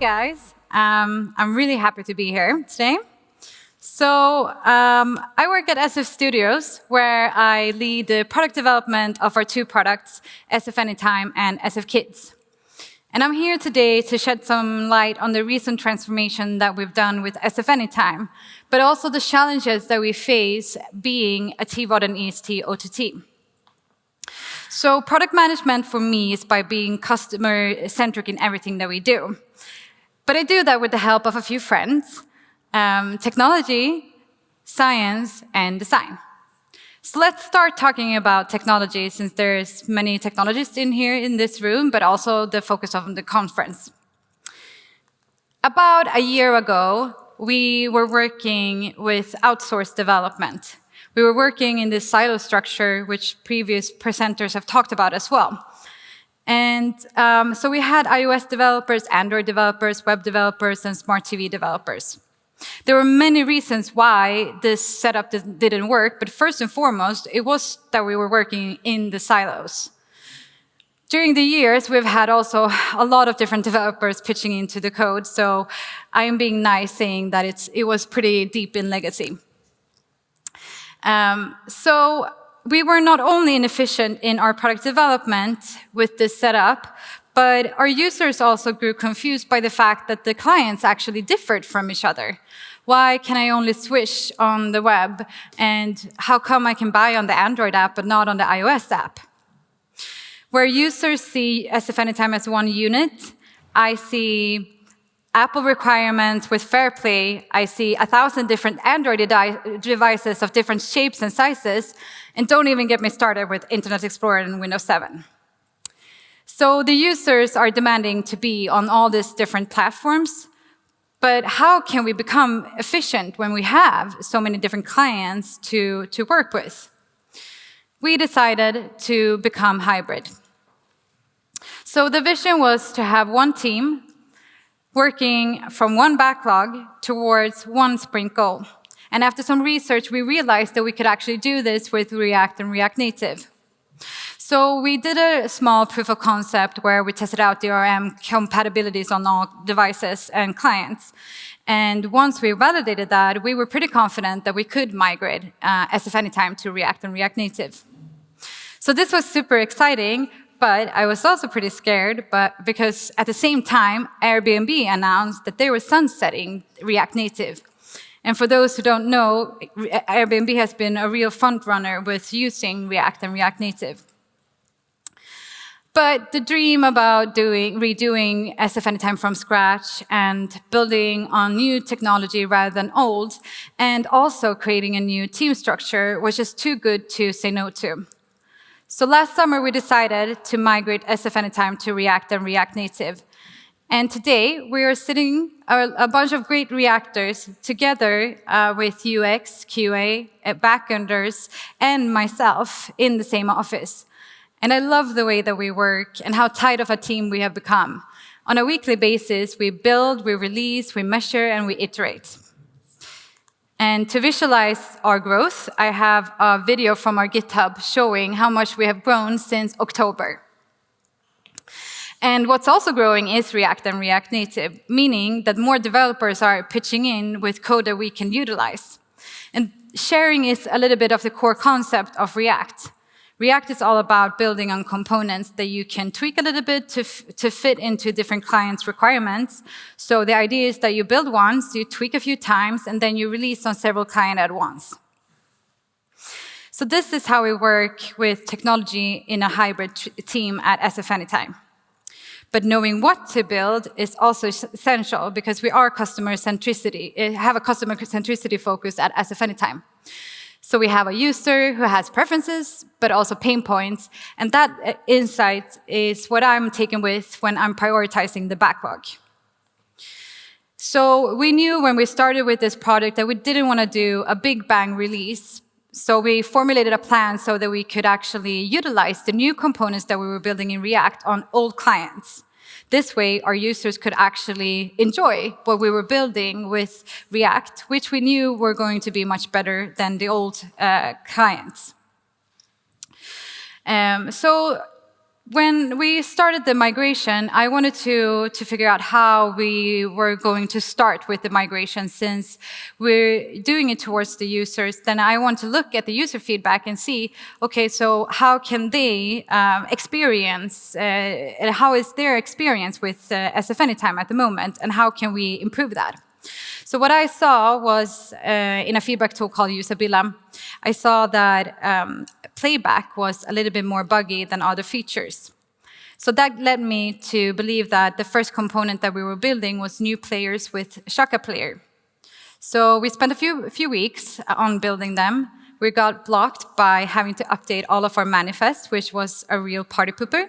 guys. I'm really happy to be here today. I work at SF Studios, where I lead the product development of our two products, SF Anytime and SF Kids. And I'm here today to shed some light on the recent transformation that we've done with SF Anytime, but also the challenges that we face being a TVOD and EST OTT. So product management for me is by being customer-centric in everything that we do. But I do that with the help of a few friends, technology, science, and design. So let's start talking about technology, since there's many technologists in here in this room, but also the focus of the conference. About a year ago, we were working with outsourced development. We were working in this silo structure, which previous presenters have talked about as well. And so we had iOS developers, Android developers, web developers, and smart TV developers. There were many reasons why this setup didn't work, but first and foremost, it was that we were working in the silos. During the years, we've had also a lot of different developers pitching into the code, so I am being nice saying that it was pretty deep in legacy. So we were not only inefficient in our product development with this setup, but our users also grew confused by the fact that the clients actually differed from each other. Why can I only switch on the web? And how come I can buy on the Android app but not on the iOS app? Where users see SF Anytime as one unit, I see Apple requirements with FairPlay. I see 1,000 different Android devices of different shapes and sizes, and don't even get me started with Internet Explorer and Windows 7. So the users are demanding to be on all these different platforms, but how can we become efficient when we have so many different clients to work with? We decided to become hybrid. So the vision was to have one team working from one backlog towards one sprint goal. And after some research, we realized that we could actually do this with React and React Native. So we did a small proof of concept where we tested out DRM compatibilities on all devices and clients. And once we validated that, we were pretty confident that we could migrate SF Anytime to React and React Native. So this was super exciting, but I was also pretty scared, because at the same time, Airbnb announced that they were sunsetting React Native. And for those who don't know, Airbnb has been a real front runner with using React and React Native. But the dream about redoing SF Anytime from scratch and building on new technology rather than old, and also creating a new team structure was just too good to say no to. So last summer, we decided to migrate SF Anytime to React and React Native. And today, we are sitting a bunch of great Reactors together with UX, QA, backenders, and myself in the same office. And I love the way that we work and how tight of a team we have become. On a weekly basis, we build, we release, we measure, and we iterate. And to visualize our growth, I have a video from our GitHub showing how much we have grown since October. And what's also growing is React and React Native, meaning that more developers are pitching in with code that we can utilize. And sharing is a little bit of the core concept of React. React is all about building on components that you can tweak a little bit to fit into different clients' requirements. So the idea is that you build once, you tweak a few times, and then you release on several clients at once. So this is how we work with technology in a hybrid team at SF Anytime. But knowing what to build is also essential, because we are have a customer centricity focus at SF Anytime. So we have a user who has preferences, but also pain points. And that insight is what I'm taking with when I'm prioritizing the backlog. So we knew when we started with this project that we didn't want to do a big bang release. So we formulated a plan so that we could actually utilize the new components that we were building in React on old clients. This way, our users could actually enjoy what we were building with React, which we knew were going to be much better than the old clients. So When we started the migration, I wanted to figure out how we were going to start with the migration. Since we're doing it towards the users, then I want to look at the user feedback and see, okay, so how can they experience, how is their experience with SF Anytime at the moment, and how can we improve that? So what I saw was, in a feedback tool called Usabilla, I saw that playback was a little bit more buggy than other features. So that led me to believe that the first component that we were building was new players with Shaka Player. So we spent a few weeks on building them. We got blocked by having to update all of our manifests, which was a real party pooper.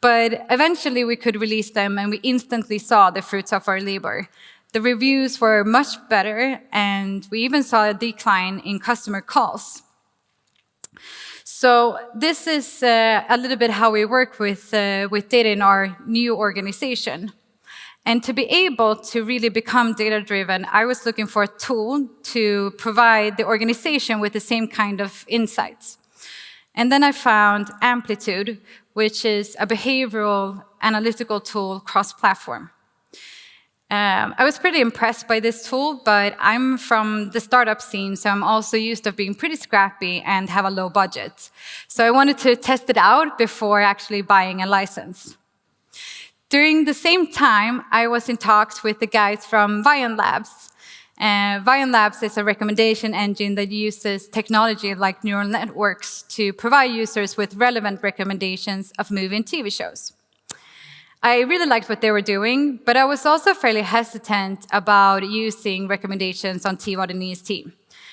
But eventually we could release them, and we instantly saw the fruits of our labor. The reviews were much better, and we even saw a decline in customer calls. So this is a little bit how we work with data in our new organization. And to be able to really become data-driven, I was looking for a tool to provide the organization with the same kind of insights. And then I found Amplitude, which is a behavioral analytical tool cross-platform. I was pretty impressed by this tool, but I'm from the startup scene, so I'm also used to being pretty scrappy and have a low budget. So I wanted to test it out before actually buying a license. During the same time, I was in talks with the guys from Vion Labs. Vion Labs is a recommendation engine that uses technology like neural networks to provide users with relevant recommendations of movie and TV shows. I really liked what they were doing, but I was also fairly hesitant about using recommendations on TVOD and EST,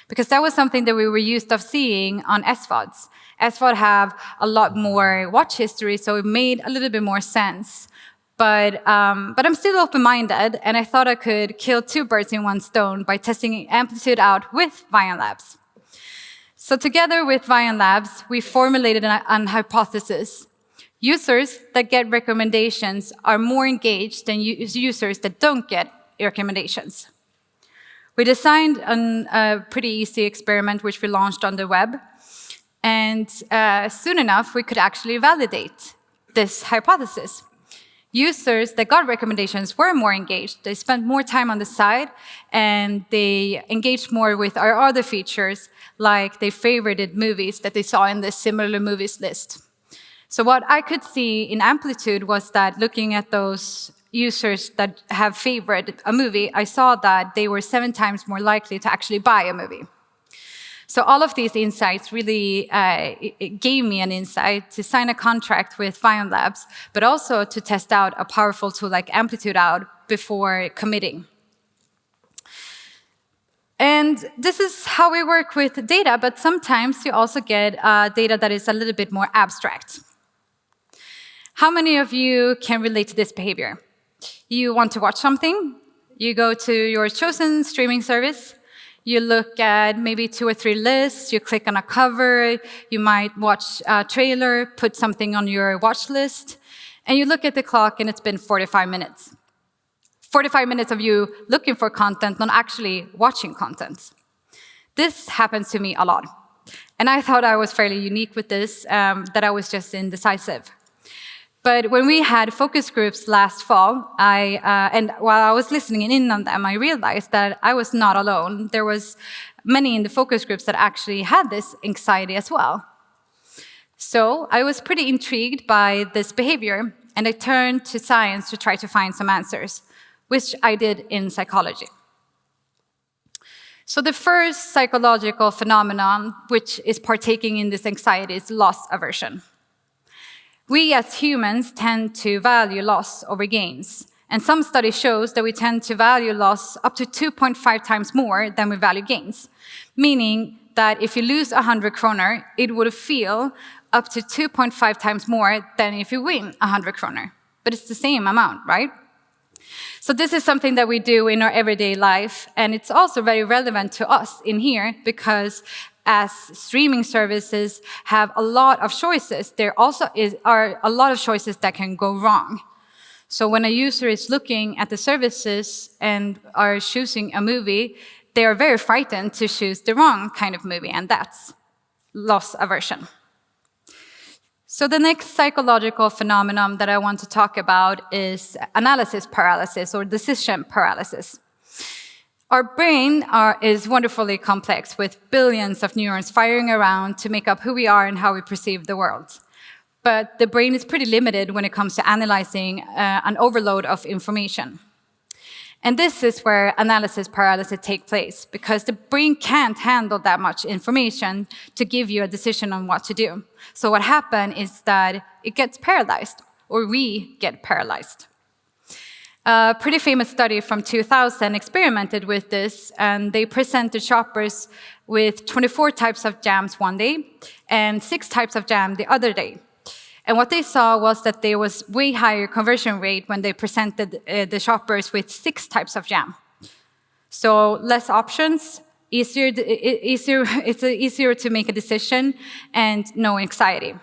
because that was something that we were used to seeing on SVODs. SVOD have a lot more watch history, so it made a little bit more sense. But I'm still open-minded, and I thought I could kill two birds in one stone by testing Amplitude out with Vion Labs. So together with Vion Labs, we formulated an hypothesis. Users that get recommendations are more engaged than users that don't get recommendations. We designed a pretty easy experiment, which we launched on the web. And soon enough, we could actually validate this hypothesis. Users that got recommendations were more engaged. They spent more time on the site, and they engaged more with our other features, like they favorited movies that they saw in the similar movies list. So what I could see in Amplitude was that looking at those users that have favored a movie, I saw that they were 7 times more likely to actually buy a movie. So all of these insights really it gave me an insight to sign a contract with Vion Labs, but also to test out a powerful tool like Amplitude out before committing. And this is how we work with data, but sometimes you also get data that is a little bit more abstract. How many of you can relate to this behavior? You want to watch something, you go to your chosen streaming service, you look at maybe 2 or 3 lists, you click on a cover, you might watch a trailer, put something on your watch list, and you look at the clock and it's been 45 minutes. 45 minutes of you looking for content, not actually watching content. This happens to me a lot. And I thought I was fairly unique with this, that I was just indecisive. But when we had focus groups last fall, and while I was listening in on them, I realized that I was not alone. There was many in the focus groups that actually had this anxiety as well. So I was pretty intrigued by this behavior, and I turned to science to try to find some answers, which I did in psychology. So the first psychological phenomenon which is partaking in this anxiety is loss aversion. We as humans tend to value loss over gains. And some study shows that we tend to value loss up to 2.5 times more than we value gains. Meaning that if you lose 100 kronor, it would feel up to 2.5 times more than if you win 100 kronor. But it's the same amount, right? So this is something that we do in our everyday life. And it's also very relevant to us in here because as streaming services have a lot of choices, there also are a lot of choices that can go wrong. So when a user is looking at the services and are choosing a movie, they are very frightened to choose the wrong kind of movie, and that's loss aversion. So the next psychological phenomenon that I want to talk about is analysis paralysis or decision paralysis. Our brain is wonderfully complex with billions of neurons firing around to make up who we are and how we perceive the world. But the brain is pretty limited when it comes to analyzing an overload of information. And this is where analysis paralysis takes place, because the brain can't handle that much information to give you a decision on what to do. So what happens is that it gets paralyzed, or we get paralyzed. A pretty famous study from 2000 experimented with this, and they presented shoppers with 24 types of jams one day and 6 types of jam the other day. And what they saw was that there was way higher conversion rate when they presented the shoppers with 6 types of jam. So less options, it's easier to make a decision, and no anxiety.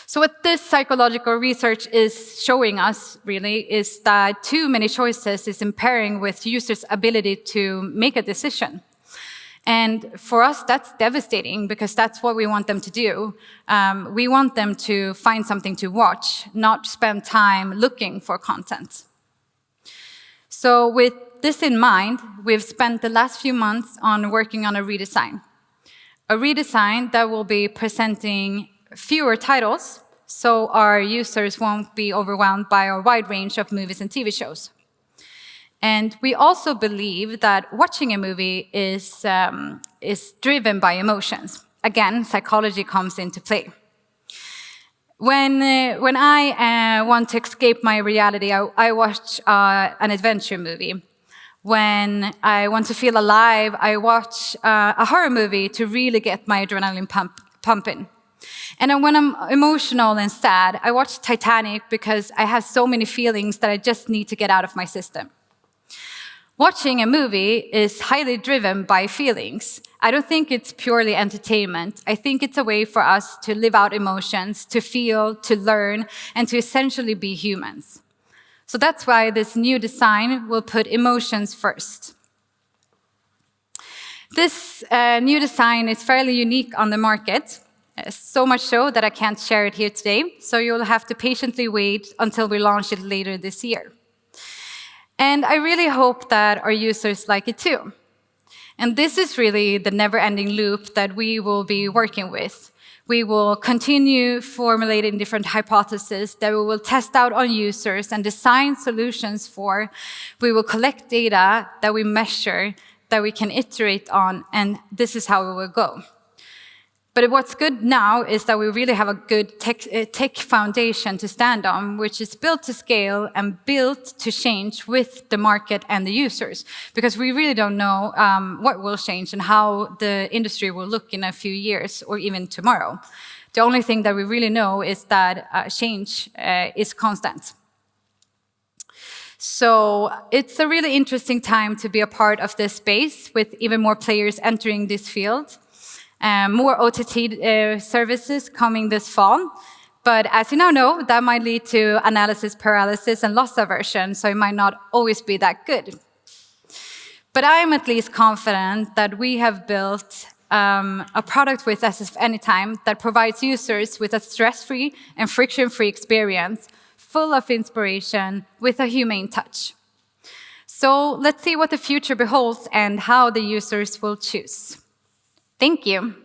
So what this psychological research is showing us, really, is that too many choices is impairing with users' ability to make a decision. And for us, that's devastating, because that's what we want them to do. We want them to find something to watch, not spend time looking for content. So with this in mind, we've spent the last few months on working on a redesign. A redesign that will be presenting fewer titles, so our users won't be overwhelmed by a wide range of movies and TV shows. And we also believe that watching a movie is driven by emotions. Again, psychology comes into play. When I want to escape my reality, I watch an adventure movie. When I want to feel alive, I watch a horror movie to really get my adrenaline pumping. And then when I'm emotional and sad, I watch Titanic because I have so many feelings that I just need to get out of my system. Watching a movie is highly driven by feelings. I don't think it's purely entertainment. I think it's a way for us to live out emotions, to feel, to learn, and to essentially be humans. So that's why this new design will put emotions first. This new design is fairly unique on the market, so much so that I can't share it here today, so you'll have to patiently wait until we launch it later this year. And I really hope that our users like it too. And this is really the never-ending loop that we will be working with. We will continue formulating different hypotheses that we will test out on users and design solutions for. We will collect data that we measure, that we can iterate on, and this is how we will go. But what's good now is that we really have a good tech foundation to stand on, which is built to scale and built to change with the market and the users. Because we really don't know what will change and how the industry will look in a few years or even tomorrow. The only thing that we really know is that change is constant. So it's a really interesting time to be a part of this space with even more players entering this field. More OTT services coming this fall. But as you now know, that might lead to analysis paralysis and loss aversion, so it might not always be that good. But I'm at least confident that we have built a product with SF Anytime that provides users with a stress-free and friction-free experience, full of inspiration, with a humane touch. So let's see what the future beholds and how the users will choose. Thank you.